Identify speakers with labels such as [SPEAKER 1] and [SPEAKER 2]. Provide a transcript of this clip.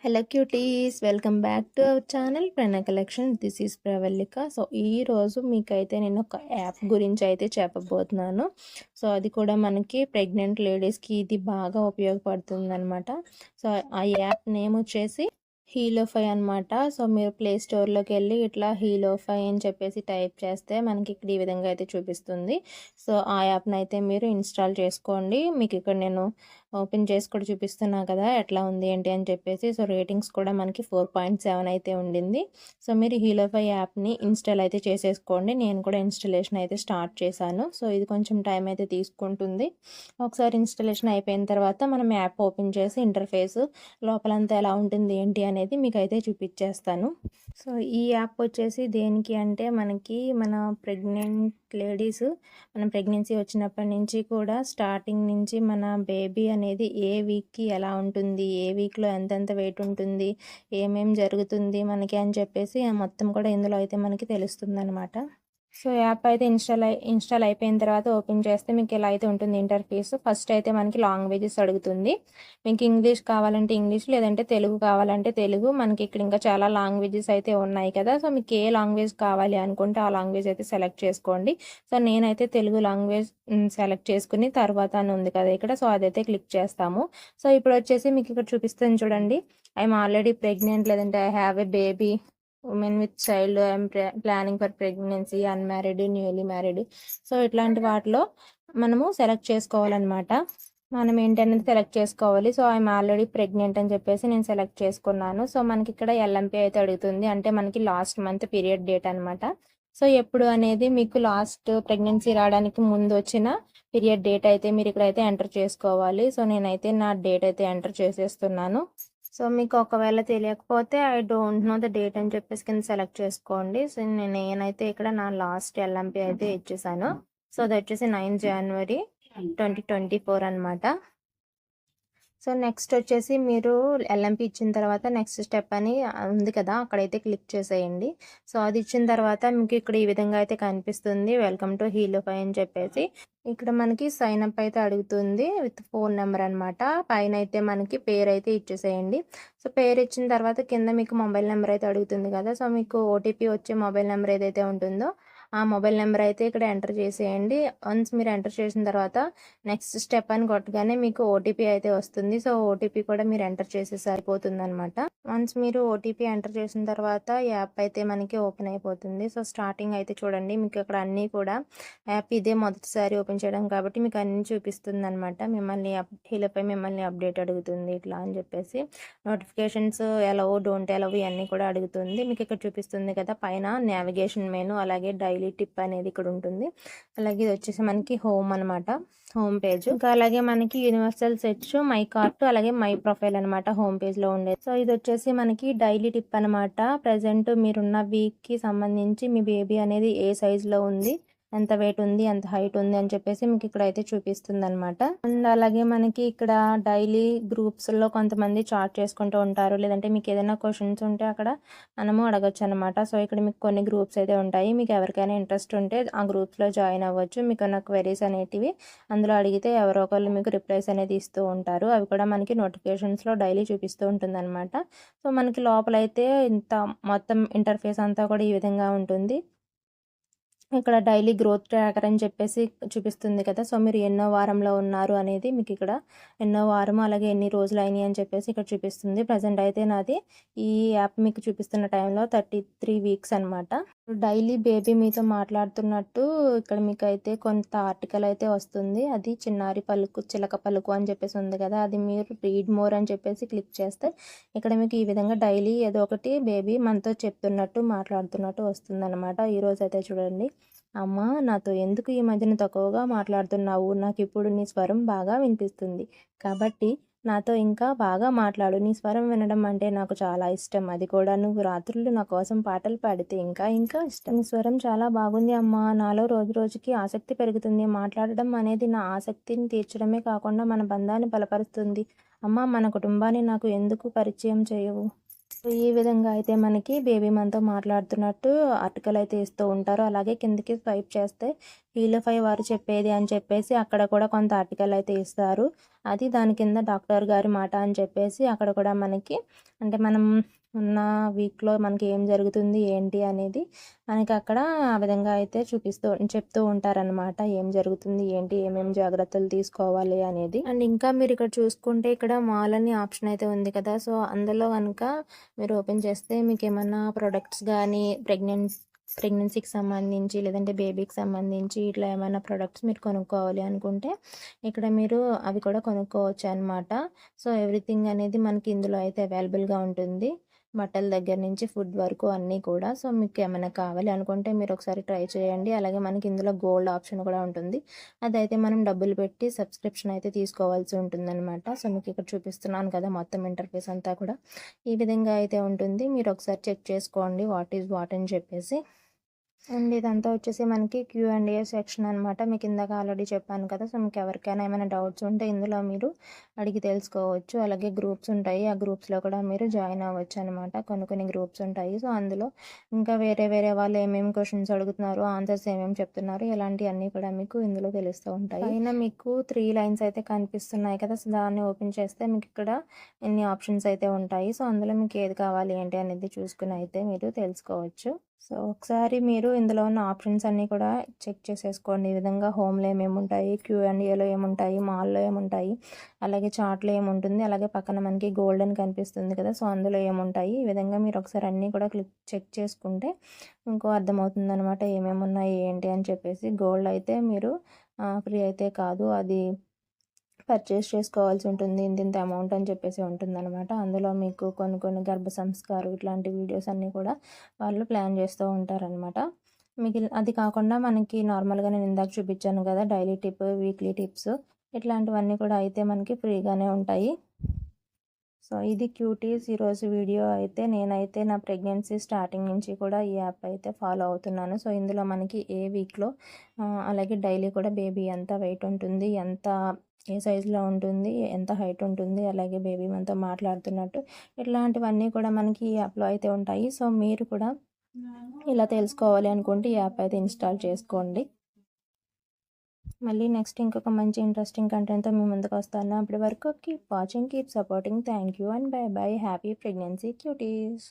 [SPEAKER 1] Hello cuties, welcome back to our channel Pranay collection. This is Pravallika. So ఈరోజు మీకైతే నేను ఒక యాప్ గురించి అయితే చెప్పబోతున్నాను. సో అది కూడా మనకి ప్రెగ్నెంట్ లేడీస్కి ఇది బాగా ఉపయోగపడుతుంది అనమాట. సో ఆ యాప్ నేమ్ వచ్చేసి హీలోఫై అనమాట. సో మీరు ప్లే స్టోర్లోకి వెళ్ళి ఇట్లా హీలోఫై అని చెప్పేసి టైప్ చేస్తే మనకి ఇక్కడ ఈ విధంగా అయితే చూపిస్తుంది. సో ఆ యాప్ని అయితే మీరు ఇన్స్టాల్ చేసుకోండి. మీకు ఇక్కడ నేను ఓపెన్ చేసి కూడా చూపిస్తున్నా కదా ఎట్లా ఉంది ఏంటి అని చెప్పేసి. సో రేటింగ్స్ కూడా మనకి 4.7 అయితే ఉండింది. సో మీరు హీలోఫై యాప్ని ఇన్స్టాల్ అయితే చేసేసుకోండి. నేను కూడా ఇన్స్టాలేషన్ అయితే స్టార్ట్ చేశాను. సో ఇది కొంచెం టైం అయితే తీసుకుంటుంది. ఒకసారి ఇన్స్టాలేషన్ అయిపోయిన తర్వాత మనం యాప్ ఓపెన్ చేసి ఇంటర్ఫేస్ లోపలంతా ఎలా ఉంటుంది ఏంటి అనేది మీకు అయితే చూపించేస్తాను. సో ఈ యాప్ వచ్చేసి దేనికి అంటే మనకి మన ప్రెగ్నెంట్ లేడీస్ మనం ప్రెగ్నెన్సీ వచ్చినప్పటి నుంచి కూడా స్టార్టింగ్ నుంచి మన బేబీ అనేది ఏ వీక్కి ఎలా ఉంటుంది, ఏ వీక్లో ఎంతెంత వెయిట్ ఉంటుంది, ఏమేం జరుగుతుంది మనకి అని చెప్పేసి మొత్తం కూడా ఇందులో అయితే మనకి తెలుస్తుంది అనమాట. సో యాప్ అయితే ఇన్స్టాల్ అయిపోయిన తర్వాత ఓపెన్ చేస్తే మీకు ఇలా అయితే ఉంటుంది ఇంటర్ఫేస్. ఫస్ట్ అయితే మనకి లాంగ్వేజెస్ అడుగుతుంది. మీకు ఇంగ్లీష్ కావాలంటే ఇంగ్లీష్, లేదంటే తెలుగు కావాలంటే తెలుగు. మనకి ఇక్కడ ఇంకా చాలా లాంగ్వేజెస్ అయితే ఉన్నాయి కదా. సో మీకు ఏ లాంగ్వేజ్ కావాలి అనుకుంటే ఆ లాంగ్వేజ్ అయితే సెలెక్ట్ చేసుకోండి. సో నేనైతే తెలుగు లాంగ్వేజ్ సెలెక్ట్ చేసుకుని తర్వాత అని ఉంది కదా ఇక్కడ. సో అదైతే క్లిక్ చేస్తాము. సో ఇప్పుడు వచ్చేసి మీకు ఇక్కడ చూపిస్తుంది చూడండి, ఐఎమ్ ఆల్రెడీ ప్రెగ్నెంట్, లేదంటే I have a baby, women with child, I'm planning for pregnancy, unmarried, newly married. So ఇట్లాంటి వాటిలో మనము సెలెక్ట్ చేసుకోవాలన్నమాట. మనం ఏంటనేది సెలెక్ట్ చేసుకోవాలి. సో ఐఎమ్ ఆల్రెడీ ప్రెగ్నెంట్ అని చెప్పేసి నేను సెలెక్ట్ చేసుకున్నాను. సో మనకి ఇక్కడ ఎల్ఎంపీ అయితే అడుగుతుంది, అంటే మనకి లాస్ట్ మంత్ పీరియడ్ డేట్ అనమాట. సో ఎప్పుడు అనేది మీకు లాస్ట్ ప్రెగ్నెన్సీ రావడానికి ముందు వచ్చిన పీరియడ్ డేట్ అయితే మీరు ఇక్కడైతే ఎంటర్ చేసుకోవాలి. సో నేనైతే నా డేట్ అయితే ఎంటర్ చేసేస్తున్నాను. సో మీకు ఒకవేళ తెలియకపోతే I don't know the date అని చెప్పేసి కింద సెలెక్ట్ చేసుకోండి. సో నేనైతే ఇక్కడ నా లాస్ట్ ఎల్ఎంపీ అయితే ఇచ్చేసాను. సో అది వచ్చేసి 9 జనవరి 2024 అనమాట. సో నెక్స్ట్ వచ్చేసి మీరు ఎల్ఎంపీ ఇచ్చిన తర్వాత నెక్స్ట్ స్టెప్ అని ఉంది కదా, అక్కడైతే క్లిక్ చేసేయండి. సో అది ఇచ్చిన తర్వాత మీకు ఇక్కడ ఈ విధంగా అయితే కనిపిస్తుంది, వెల్కమ్ టు హీలోఫై అని చెప్పేసి. ఇక్కడ మనకి సైన్ అప్ అయితే అడుగుతుంది విత్ ఫోన్ నెంబర్ అనమాట. పైన అయితే మనకి పేరు అయితే ఇచ్చేసేయండి. సో పేరు ఇచ్చిన తర్వాత కింద మీకు మొబైల్ నెంబర్ అయితే అడుగుతుంది కదా. సో మీకు ఓటీపీ వచ్చే మొబైల్ నెంబర్ ఏదైతే ఉంటుందో ఆ మొబైల్ నెంబర్ అయితే ఇక్కడ ఎంటర్ చేసేయండి. వన్స్ మీరు ఎంటర్ చేసిన తర్వాత నెక్స్ట్ స్టెప్ అని కొట్టగానే మీకు ఓటీపీ అయితే వస్తుంది. సో ఓటీపీ కూడా మీరు ఎంటర్ చేసి సరిపోతుంది అనమాట. వన్స్ మీరు ఓటీపీ ఎంటర్ చేసిన తర్వాత యాప్ అయితే మనకి ఓపెన్ అయిపోతుంది. సో స్టార్టింగ్ అయితే చూడండి, మీకు ఇక్కడ అన్నీ కూడా యాప్ ఇదే మొదటిసారి ఓపెన్ చేయడం కాబట్టి మీకు అన్నీ చూపిస్తుంది అనమాట. హీలోఫై మిమ్మల్ని అప్డేట్ అడుగుతుంది ఇట్లా అని చెప్పేసి. నోటిఫికేషన్స్ ఎలవ్ డోంట్ ఎలవ్ ఇవన్నీ కూడా అడుగుతుంది. మీకు ఇక్కడ చూపిస్తుంది కదా పైన నావిగేషన్ మెనూ, అలాగే డైలీ టిప్ అనేది ఇక్కడ ఉంటుంది. అలాగే ఇది వచ్చేసి మనకి హోమ్ అనమాట, హోమ్ పేజ్. ఇంకా అలాగే మనకి యూనివర్సల్ సెర్చ్, మై కార్ట్, అలాగే మై ప్రొఫైల్ అనమాట హోమ్ పేజ్ లో ఉండేది. సో ఇది వచ్చేసి మనకి డైలీ టిప్ అనమాట. ప్రజెంట్ మీరున్న వీక్ కి సంబంధించి మీ బేబీ అనేది ఏ సైజ్ లో ఉంది, ఎంత వెయిట్ ఉంది, ఎంత హైట్ ఉంది అని చెప్పేసి మీకు ఇక్కడ అయితే చూపిస్తుంది అనమాట. అండ్ అలాగే మనకి ఇక్కడ డైలీ గ్రూప్స్లో కొంతమంది చాట్ చేసుకుంటూ ఉంటారు, లేదంటే మీకు ఏదైనా క్వశ్చన్స్ ఉంటే అక్కడ మనము అడగచ్చు అనమాట. సో ఇక్కడ మీకు కొన్ని గ్రూప్స్ అయితే ఉంటాయి, మీకు ఎవరికైనా ఇంట్రెస్ట్ ఉంటే ఆ గ్రూప్స్లో జాయిన్ అవ్వచ్చు. మీకు ఉన్న క్వెరీస్ అనేటివి అందులో అడిగితే ఎవరో ఒకళ్ళు మీకు రిప్లైస్ అనేది ఇస్తూ ఉంటారు. అవి కూడా మనకి నోటిఫికేషన్స్లో డైలీ చూపిస్తూ ఉంటుంది అనమాట. సో మనకి లోపలైతే ఇంత మొత్తం ఇంటర్ఫేస్ అంతా కూడా ఈ విధంగా ఉంటుంది. ఇక్కడ డైలీ గ్రోత్ ట్రాకర్ అని చెప్పేసి చూపిస్తుంది కదా. సో మీరు ఎన్నో వారంలో ఉన్నారు అనేది మీకు ఇక్కడ ఎన్నో వారము, అలాగే ఎన్ని రోజులు అయినాయి అని చెప్పేసి ఇక్కడ చూపిస్తుంది. ప్రజెంట్ అయితే నాది ఈ యాప్ మీకు చూపిస్తున్న టైంలో 33 వీక్స్ అనమాట. డైలీ బేబీ మీతో మాట్లాడుతున్నట్టు ఇక్కడ మీకు అయితే కొంత ఆర్టికల్ అయితే వస్తుంది. అది చిన్నారి పలుకు చిలక పలుకు అని చెప్పేసి ఉంది కదా, అది మీరు రీడ్ మోర్ అని చెప్పేసి క్లిక్ చేస్తే ఇక్కడ మీకు ఈ విధంగా డైలీ ఏదో ఒకటి బేబీ మనతో చెప్తున్నట్టు మాట్లాడుతున్నట్టు వస్తుంది అనమాట. ఈరోజు అయితే చూడండి, అమ్మా నాతో ఎందుకు ఈ మధ్యన తక్కువగా మాట్లాడుతున్నావు, నాకు ఇప్పుడు నీ స్వరం బాగా వినిపిస్తుంది, కాబట్టి నాతో ఇంకా బాగా మాట్లాడు, నీ స్వరం వినడం అంటే నాకు చాలా ఇష్టం, అది కూడా నువ్వు రాత్రులు నా కోసం పాటలు పాడితే ఇంకా ఇంకా ఇష్టం. నీ స్వరం చాలా బాగుంది అమ్మా, నాలో రోజు రోజుకి ఆసక్తి పెరుగుతుంది, మాట్లాడడం అనేది నా ఆసక్తిని తీర్చడమే కాకుండా మన బంధాన్ని బలపరుస్తుంది, అమ్మ మన కుటుంబాన్ని నాకు ఎందుకు పరిచయం చేయవు. ఈ విధంగా అయితే మనకి బేబీ మనతో మాట్లాడుతున్నట్టు ఆర్టికల్ అయితే ఇస్తూ ఉంటారు. అలాగే కిందకి స్వైప్ చేస్తే హీలోఫై వారు చెప్పేది అని చెప్పేసి అక్కడ కూడా కొంత ఆర్టికల్ అయితే ఇస్తారు. అది దాని కింద డాక్టర్ గారి మాట అని చెప్పేసి అక్కడ కూడా మనకి అంటే మనం ఉన్న వీక్లో మనకి ఏం జరుగుతుంది ఏంటి అనేది మనకి అక్కడ ఆ విధంగా అయితే చెప్తూ ఉంటారనమాట. ఏం జరుగుతుంది ఏంటి, ఏమేమి జాగ్రత్తలు తీసుకోవాలి అనేది. అండ్ ఇంకా మీరు ఇక్కడ చూసుకుంటే ఇక్కడ మాల్ అని ఆప్షన్ అయితే ఉంది కదా. సో అందులో కనుక మీరు ఓపెన్ చేస్తే మీకు ఏమన్నా ప్రొడక్ట్స్ కానీ ప్రెగ్నెన్సీకి సంబంధించి లేదంటే బేబీకి సంబంధించి ఇట్లా ఏమైనా ప్రొడక్ట్స్ మీరు కొనుక్కోవాలి అనుకుంటే ఇక్కడ మీరు అవి కూడా కొనుక్కోవచ్చు అనమాట. సో ఎవ్రీథింగ్ అనేది మనకి ఇందులో అయితే అవైలబుల్గా ఉంటుంది. బట్టల దగ్గర నుంచి ఫుడ్ వరకు అన్నీ కూడా. సో మీకు ఏమైనా కావాలి అనుకుంటే మీరు ఒకసారి ట్రై చేయండి. అలాగే మనకి ఇందులో గోల్డ్ ఆప్షన్ కూడా ఉంటుంది. అదైతే మనం డబ్బులు పెట్టి సబ్స్క్రిప్షన్ అయితే తీసుకోవాల్సి ఉంటుందన్నమాట. సో మీకు ఇక్కడ చూపిస్తున్నాను కదా మొత్తం ఇంటర్ఫేస్ అంతా కూడా ఈ విధంగా అయితే ఉంటుంది. మీరు ఒకసారి చెక్ చేసుకోండి వాట్ ఈజ్ వాట్ అని చెప్పేసి. అండ్ ఇదంతా వచ్చేసి మనకి Q&A సెక్షన్ అనమాట. మీకు ఇందాక ఆల్రెడీ చెప్పాను కదా. సో మీకు ఎవరికైనా ఏమైనా డౌట్స్ ఉంటే ఇందులో మీరు అడిగి తెలుసుకోవచ్చు. అలాగే గ్రూప్స్ ఉంటాయి. ఆ గ్రూప్స్లో కూడా మీరు జాయిన్ అవ్వచ్చు అనమాట. కొన్ని గ్రూప్స్ ఉంటాయి. సో అందులో ఇంకా వేరే వాళ్ళు ఏమేమి క్వశ్చన్స్ అడుగుతున్నారు, ఆన్సర్స్ ఏమేమి చెప్తున్నారు, ఇలాంటివన్నీ కూడా మీకు ఇందులో తెలుస్తూ ఉంటాయి. పైన మీకు 3 లైన్స్ అయితే కనిపిస్తున్నాయి కదా. సో దాన్ని ఓపెన్ చేస్తే మీకు ఇక్కడ ఎన్ని ఆప్షన్స్ అయితే ఉంటాయి. సో అందులో మీకు ఏది కావాలి ఏంటి అనేది చూసుకుని అయితే మీరు తెలుసుకోవచ్చు. సో ఒకసారి మీరు ఇందులో ఉన్న ఆప్షన్స్ అన్నీ కూడా చెక్ చేసేసుకోండి. ఈ విధంగా హోమ్లో ఏమేమి ఉంటాయి, Q&Aలో ఏముంటాయి, మాల్లో ఏముంటాయి, అలాగే చార్ట్లో ఏముంటుంది, అలాగే పక్కన మనకి గోల్డ్ అని కనిపిస్తుంది కదా. సో అందులో ఏముంటాయి, ఈ విధంగా మీరు ఒకసారి అన్నీ కూడా చెక్ చేసుకుంటే ఇంకో అర్థమవుతుంది అనమాట ఏమేమి ఉన్నాయి ఏంటి అని చెప్పేసి. గోల్డ్ అయితే మీరు ఫ్రీ అయితే కాదు, అది పర్చేస్ చేసుకోవాల్సి ఉంటుంది. ఇంత అమౌంట్ అని చెప్పేసి ఉంటుందన్నమాట. అందులో మీకు కొన్ని గర్భ సంస్కారం ఇట్లాంటి వీడియోస్ అన్నీ కూడా వాళ్ళు ప్లాన్ చేస్తూ ఉంటారనమాట. అది కాకుండా మనకి నార్మల్గా నేను ఇందాక చూపించాను కదా డైలీ టిప్, వీక్లీ టిప్స్ ఇట్లాంటివన్నీ కూడా అయితే మనకి ఫ్రీగానే ఉంటాయి. సో ఇది క్యూటీస్ ఈరోజు వీడియో అయితే. నేనైతే నా ప్రెగ్నెన్సీ స్టార్టింగ్ నుంచి కూడా ఈ యాప్ అయితే ఫాలో అవుతున్నాను. సో ఇందులో మనకి ఏ వీక్లో అలాగే డైలీ కూడా బేబీ ఎంత వెయిట్ ఉంటుంది, ఏ సైజులో ఉంటుంది, ఎంత హైట్ ఉంటుంది, అలాగే బేబీ మనతో మాట్లాడుతున్నట్టు ఇట్లాంటివన్నీ కూడా మనకి ఈ యాప్లో అయితే ఉంటాయి. సో మీరు కూడా ఇలా తెలుసుకోవాలి అనుకుంటే ఈ యాప్ అయితే ఇన్స్టాల్ చేసుకోండి. మళ్ళీ నెక్స్ట్ ఇంకొక మంచి ఇంట్రెస్టింగ్ కంటెంట్తో మీ ముందుకు వస్తాను. అప్పటి వరకు keep watching, keep supporting. Thank you and by by. Happy pregnancy cuties.